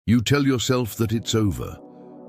You tell yourself that it's over,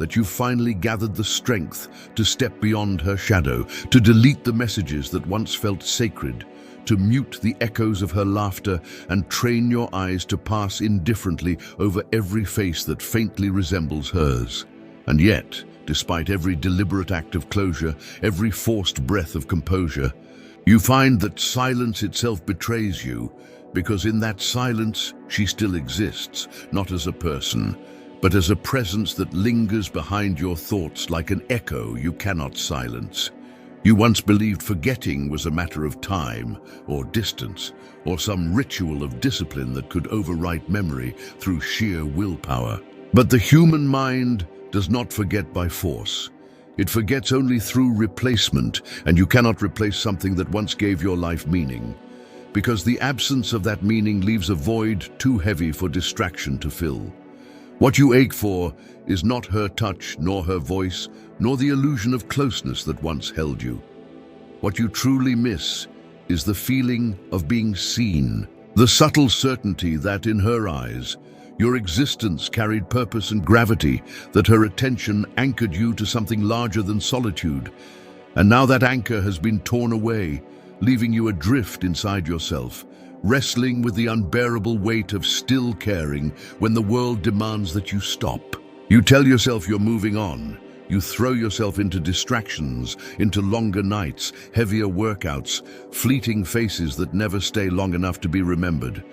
that you've finally gathered the strength to step beyond her shadow, to delete the messages that once felt sacred, to mute the echoes of her laughter and train your eyes to pass indifferently over every face that faintly resembles hers. And yet, despite every deliberate act of closure, every forced breath of composure, you find that silence itself betrays you, because in that silence she still exists, not as a person, but as a presence that lingers behind your thoughts like an echo you cannot silence. You once believed forgetting was a matter of time or distance, or some ritual of discipline that could overwrite memory through sheer willpower. But the human mind does not forget by force. It forgets only through replacement, and you cannot replace something that once gave your life meaning, because the absence of that meaning leaves a void too heavy for distraction to fill. What you ache for is not her touch, nor her voice, nor the illusion of closeness that once held you. What you truly miss is the feeling of being seen, the subtle certainty that, in her eyes, your existence carried purpose and gravity, that her attention anchored you to something larger than solitude. And now that anchor has been torn away, leaving you adrift inside yourself, wrestling with the unbearable weight of still caring when the world demands that you stop. You tell yourself you're moving on. You throw yourself into distractions, into longer nights, heavier workouts, fleeting faces that never stay long enough to be remembered.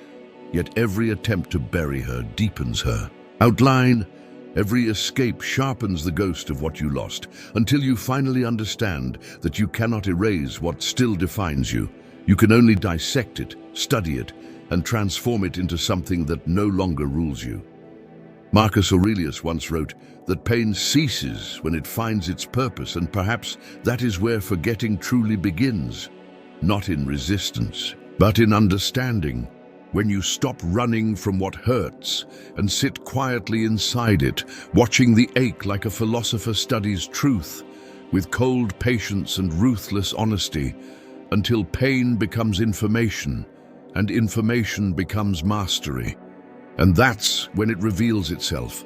Yet every attempt to bury her deepens her. Outline, every escape sharpens the ghost of what you lost, until you finally understand that you cannot erase what still defines you. You can only dissect it, study it, and transform it into something that no longer rules you. Marcus Aurelius once wrote that pain ceases when it finds its purpose, and perhaps that is where forgetting truly begins. Not in resistance, but in understanding. When you stop running from what hurts and sit quietly inside it, watching the ache like a philosopher studies truth, with cold patience and ruthless honesty, until pain becomes information, and information becomes mastery. And that's when it reveals itself.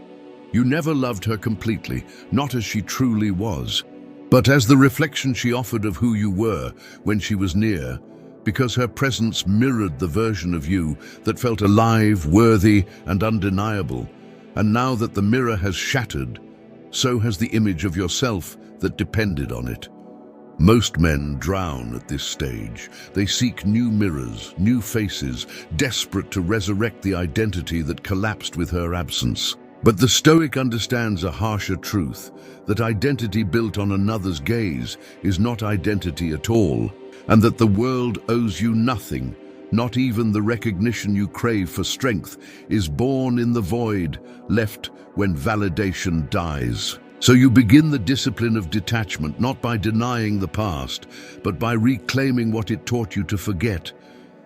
You never loved her completely, not as she truly was, but as the reflection she offered of who you were when she was near, because her presence mirrored the version of you that felt alive, worthy, and undeniable. And now that the mirror has shattered, so has the image of yourself that depended on it. Most men drown at this stage. They seek new mirrors, new faces, desperate to resurrect the identity that collapsed with her absence. But the Stoic understands a harsher truth, that identity built on another's gaze is not identity at all, and that the world owes you nothing, not even the recognition you crave for strength, is born in the void, left when validation dies. So you begin the discipline of detachment, not by denying the past, but by reclaiming what it taught you to forget.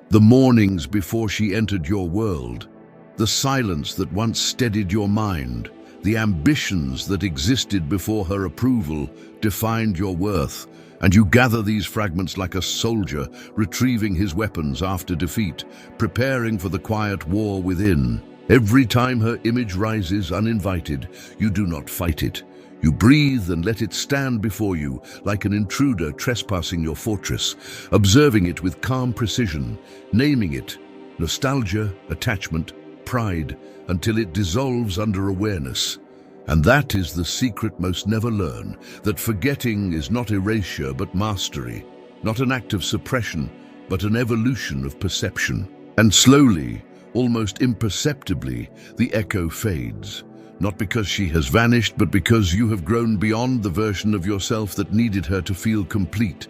The mornings before she entered your world, the silence that once steadied your mind, the ambitions that existed before her approval defined your worth, and you gather these fragments like a soldier retrieving his weapons after defeat, preparing for the quiet war within. Every time her image rises uninvited, you do not fight it. You breathe and let it stand before you like an intruder trespassing your fortress, observing it with calm precision, naming it nostalgia, attachment, pride, until it dissolves under awareness. And that is the secret most never learn, that forgetting is not erasure but mastery, not an act of suppression, but an evolution of perception. And slowly, almost imperceptibly, the echo fades. Not because she has vanished, but because you have grown beyond the version of yourself that needed her to feel complete.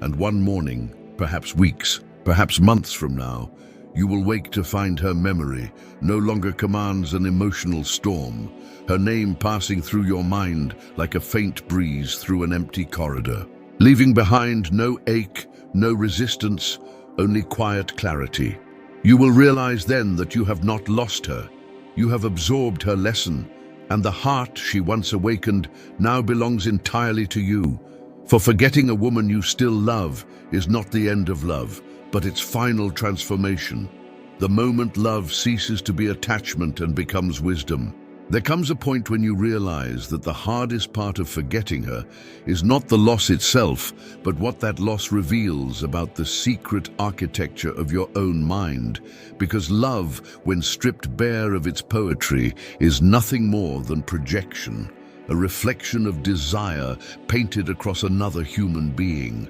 And one morning, perhaps weeks, perhaps months from now, you will wake to find her memory no longer commands an emotional storm, her name passing through your mind like a faint breeze through an empty corridor, leaving behind no ache, no resistance, only quiet clarity. You will realize then that you have not lost her. You have absorbed her lesson, and the heart she once awakened now belongs entirely to you. For forgetting a woman you still love is not the end of love, but its final transformation. The moment love ceases to be attachment and becomes wisdom. There comes a point when you realize that the hardest part of forgetting her is not the loss itself, but what that loss reveals about the secret architecture of your own mind. Because love, when stripped bare of its poetry, is nothing more than projection, a reflection of desire painted across another human being.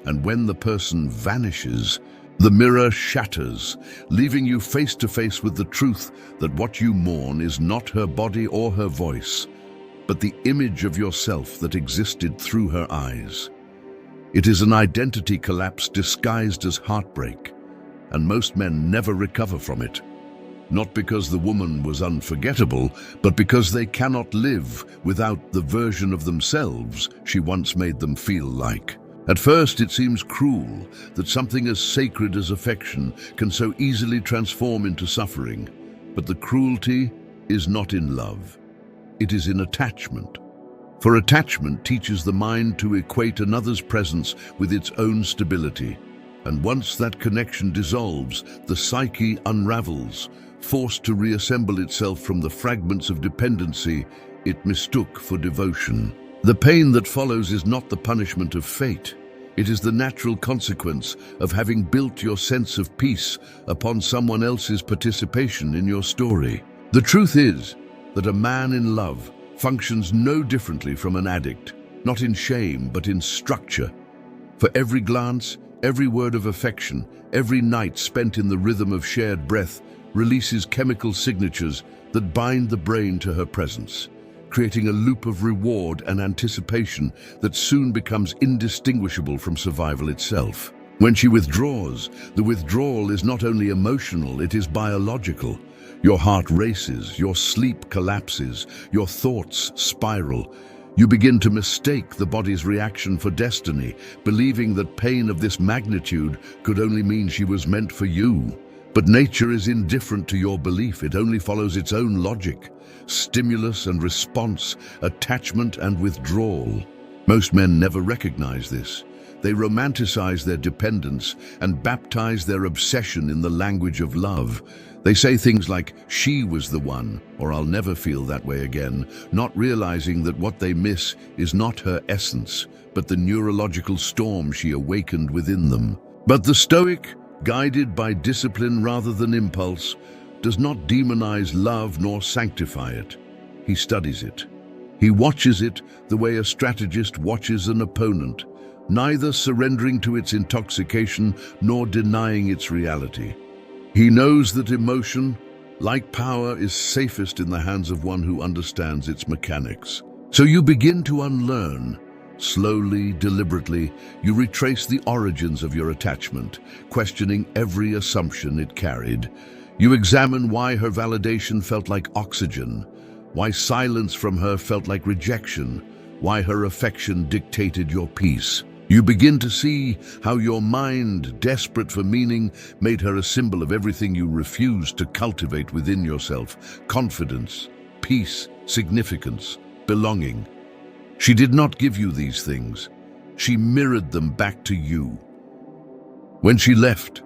And when the person vanishes, the mirror shatters, leaving you face to face with the truth that what you mourn is not her body or her voice, but the image of yourself that existed through her eyes. It is an identity collapse disguised as heartbreak, and most men never recover from it. Not because the woman was unforgettable, but because they cannot live without the version of themselves she once made them feel like. At first, it seems cruel that something as sacred as affection can so easily transform into suffering. But the cruelty is not in love. It is in attachment. For attachment teaches the mind to equate another's presence with its own stability. And once that connection dissolves, the psyche unravels, forced to reassemble itself from the fragments of dependency it mistook for devotion. The pain that follows is not the punishment of fate. It is the natural consequence of having built your sense of peace upon someone else's participation in your story. The truth is that a man in love functions no differently from an addict, not in shame, but in structure. For every glance, every word of affection, every night spent in the rhythm of shared breath releases chemical signatures that bind the brain to her presence, creating a loop of reward and anticipation that soon becomes indistinguishable from survival itself. When she withdraws, the withdrawal is not only emotional, it is biological. Your heart races, your sleep collapses, your thoughts spiral. You begin to mistake the body's reaction for destiny, believing that pain of this magnitude could only mean she was meant for you. But nature is indifferent to your belief. It only follows its own logic. Stimulus and response, attachment and withdrawal. Most men never recognize this. They romanticize their dependence and baptize their obsession in the language of love. They say things like, "She was the one," or "I'll never feel that way again," not realizing that what they miss is not her essence, but the neurological storm she awakened within them. But the Stoic, guided by discipline rather than impulse, does not demonize love nor sanctify it. He studies it. He watches it the way a strategist watches an opponent, neither surrendering to its intoxication nor denying its reality. He knows that emotion, like power, is safest in the hands of one who understands its mechanics. So you begin to unlearn. Slowly, deliberately, you retrace the origins of your attachment, questioning every assumption it carried. You examine why her validation felt like oxygen, why silence from her felt like rejection, why her affection dictated your peace. You begin to see how your mind, desperate for meaning, made her a symbol of everything you refused to cultivate within yourself: confidence, peace, significance, belonging. She did not give you these things. She mirrored them back to you. When she left,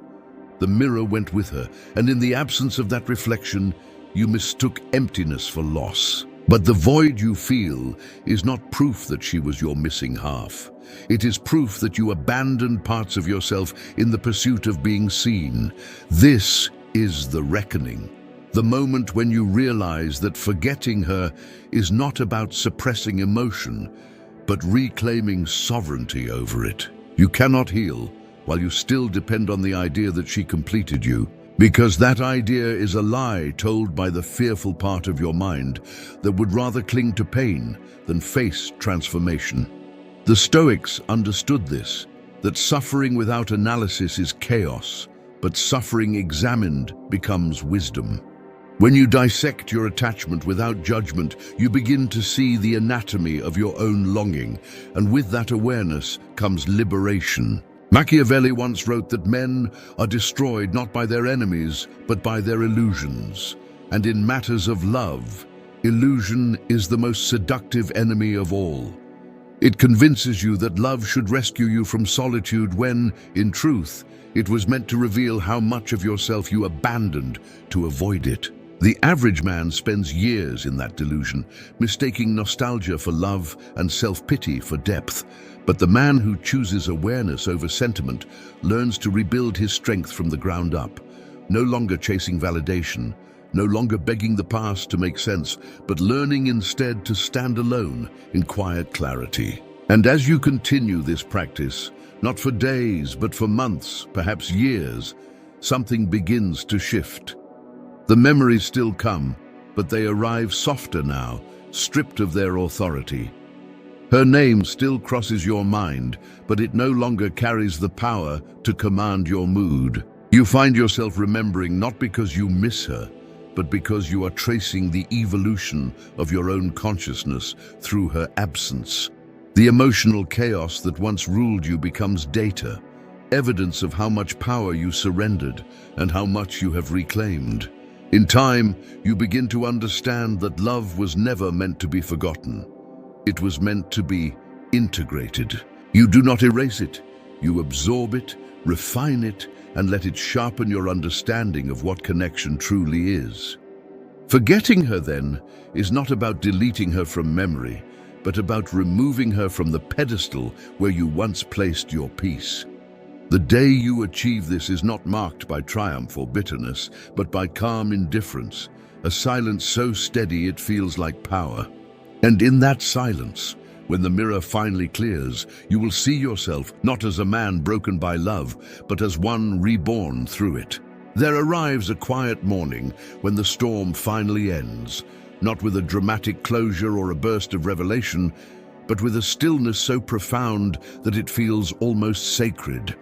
the mirror went with her, and in the absence of that reflection, you mistook emptiness for loss. But the void you feel is not proof that she was your missing half. It is proof that you abandoned parts of yourself in the pursuit of being seen. This is the reckoning. The moment when you realize that forgetting her is not about suppressing emotion, but reclaiming sovereignty over it. You cannot heal while you still depend on the idea that she completed you, because that idea is a lie told by the fearful part of your mind that would rather cling to pain than face transformation. The Stoics understood this, that suffering without analysis is chaos, but suffering examined becomes wisdom. When you dissect your attachment without judgment, you begin to see the anatomy of your own longing, and with that awareness comes liberation. Machiavelli once wrote that men are destroyed not by their enemies, but by their illusions. And in matters of love, illusion is the most seductive enemy of all. It convinces you that love should rescue you from solitude when, in truth, it was meant to reveal how much of yourself you abandoned to avoid it. The average man spends years in that delusion, mistaking nostalgia for love and self-pity for depth. But the man who chooses awareness over sentiment learns to rebuild his strength from the ground up, no longer chasing validation, no longer begging the past to make sense, but learning instead to stand alone in quiet clarity. And as you continue this practice, not for days, but for months, perhaps years, something begins to shift. The memories still come, but they arrive softer now, stripped of their authority. Her name still crosses your mind, but it no longer carries the power to command your mood. You find yourself remembering not because you miss her, but because you are tracing the evolution of your own consciousness through her absence. The emotional chaos that once ruled you becomes data, evidence of how much power you surrendered and how much you have reclaimed. In time, you begin to understand that love was never meant to be forgotten. It was meant to be integrated. You do not erase it. You absorb it, refine it, and let it sharpen your understanding of what connection truly is. Forgetting her, then, is not about deleting her from memory, but about removing her from the pedestal where you once placed your peace. The day you achieve this is not marked by triumph or bitterness, but by calm indifference, a silence so steady it feels like power. And in that silence, when the mirror finally clears, you will see yourself not as a man broken by love, but as one reborn through it. There arrives a quiet morning when the storm finally ends, not with a dramatic closure or a burst of revelation, but with a stillness so profound that it feels almost sacred,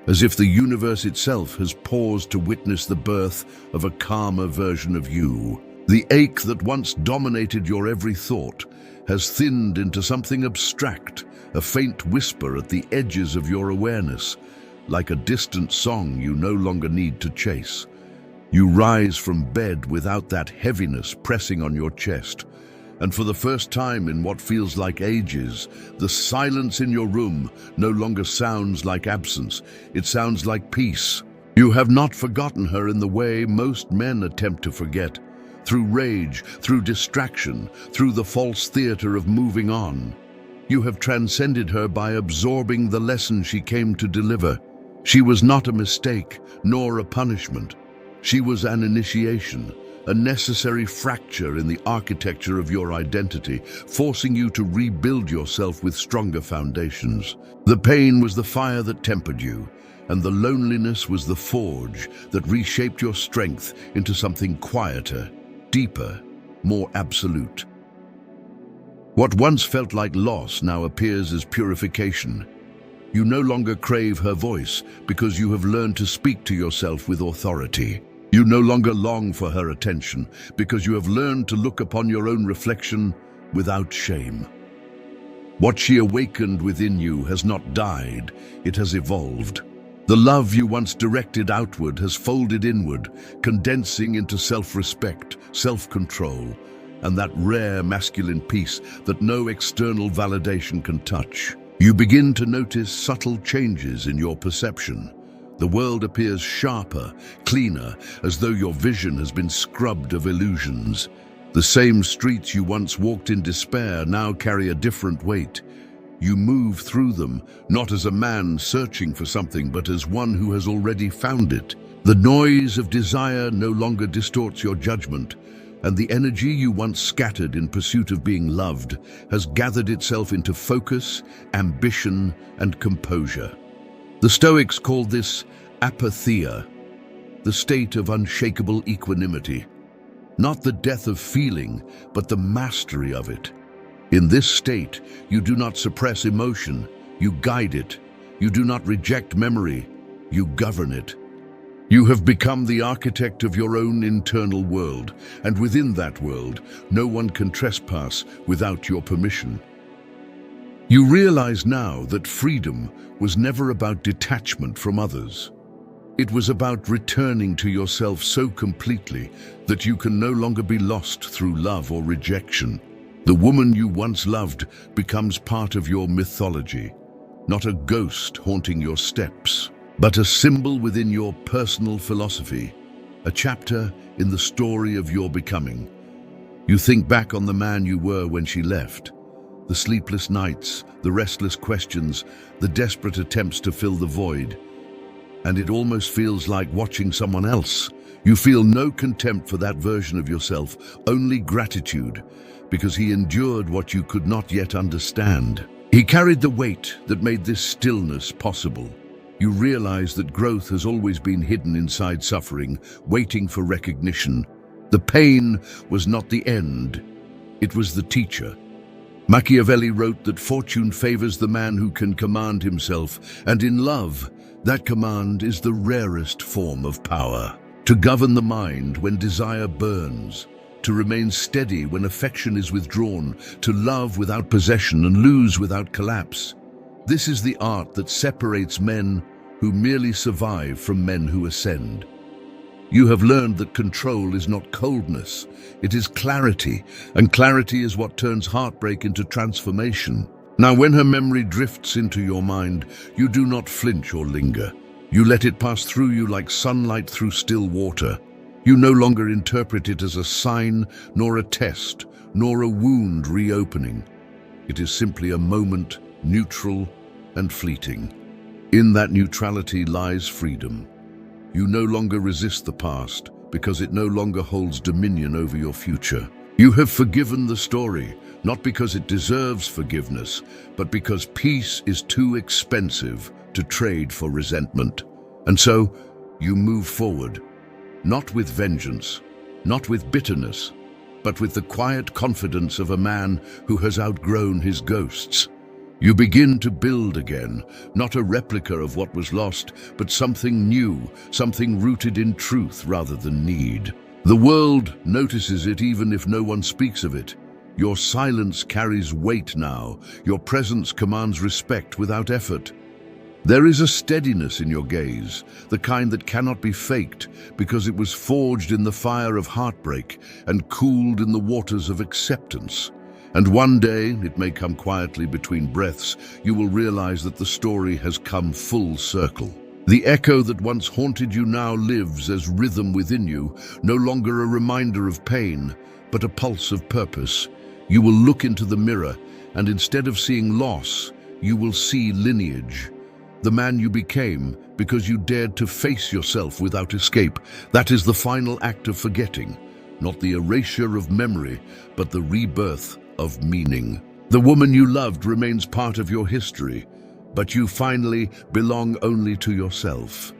as if the universe itself has paused to witness the birth of a calmer version of you. The ache that once dominated your every thought has thinned into something abstract, a faint whisper at the edges of your awareness, like a distant song you no longer need to chase. You rise from bed without that heaviness pressing on your chest, and for the first time in what feels like ages, the silence in your room no longer sounds like absence, it sounds like peace. You have not forgotten her in the way most men attempt to forget, through rage, through distraction, through the false theater of moving on. You have transcended her by absorbing the lesson she came to deliver. She was not a mistake, nor a punishment. She was an initiation, a necessary fracture in the architecture of your identity, forcing you to rebuild yourself with stronger foundations. The pain was the fire that tempered you, and the loneliness was the forge that reshaped your strength into something quieter, deeper, more absolute. What once felt like loss now appears as purification. You no longer crave her voice because you have learned to speak to yourself with authority. You no longer long for her attention because you have learned to look upon your own reflection without shame. What she awakened within you has not died, it has evolved. The love you once directed outward has folded inward, condensing into self-respect, self-control, and that rare masculine peace that no external validation can touch. You begin to notice subtle changes in your perception. The world appears sharper, cleaner, as though your vision has been scrubbed of illusions. The same streets you once walked in despair now carry a different weight. You move through them, not as a man searching for something, but as one who has already found it. The noise of desire no longer distorts your judgment, and the energy you once scattered in pursuit of being loved has gathered itself into focus, ambition, and composure. The Stoics called this apatheia, the state of unshakable equanimity. Not the death of feeling, but the mastery of it. In this state, you do not suppress emotion, you guide it. You do not reject memory, you govern it. You have become the architect of your own internal world, and within that world, no one can trespass without your permission. You realize now that freedom was never about detachment from others. It was about returning to yourself so completely that you can no longer be lost through love or rejection. The woman you once loved becomes part of your mythology, not a ghost haunting your steps, but a symbol within your personal philosophy. a chapter in the story of your becoming. You think back on the man you were when she left. The sleepless nights, the restless questions, the desperate attempts to fill the void. And it almost feels like watching someone else. You feel no contempt for that version of yourself, only gratitude, because he endured what you could not yet understand. He carried the weight that made this stillness possible. You realize that growth has always been hidden inside suffering, waiting for recognition. The pain was not the end, it was the teacher. Machiavelli wrote that fortune favors the man who can command himself, and in love, that command is the rarest form of power. To govern the mind when desire burns, to remain steady when affection is withdrawn, to love without possession and lose without collapse. This is the art that separates men who merely survive from men who ascend. You have learned that control is not coldness, it is clarity, and clarity is what turns heartbreak into transformation. Now, when her memory drifts into your mind, you do not flinch or linger. You let it pass through you like sunlight through still water. You no longer interpret it as a sign, nor a test, nor a wound reopening. It is simply a moment, neutral and fleeting. In that neutrality lies freedom. You no longer resist the past because it no longer holds dominion over your future. You have forgiven the story, not because it deserves forgiveness, but because peace is too expensive to trade for resentment. And so, you move forward, not with vengeance, not with bitterness, but with the quiet confidence of a man who has outgrown his ghosts. You begin to build again, not a replica of what was lost, but something new, something rooted in truth rather than need. The world notices it even if no one speaks of it. Your silence carries weight now. Your presence commands respect without effort. There is a steadiness in your gaze, the kind that cannot be faked because it was forged in the fire of heartbreak and cooled in the waters of acceptance. And one day, it may come quietly between breaths, you will realize that the story has come full circle. The echo that once haunted you now lives as rhythm within you, no longer a reminder of pain, but a pulse of purpose. You will look into the mirror, and instead of seeing loss, you will see lineage. The man you became because you dared to face yourself without escape. That is the final act of forgetting, not the erasure of memory, but the rebirth of meaning. The woman you loved remains part of your history, but you finally belong only to yourself.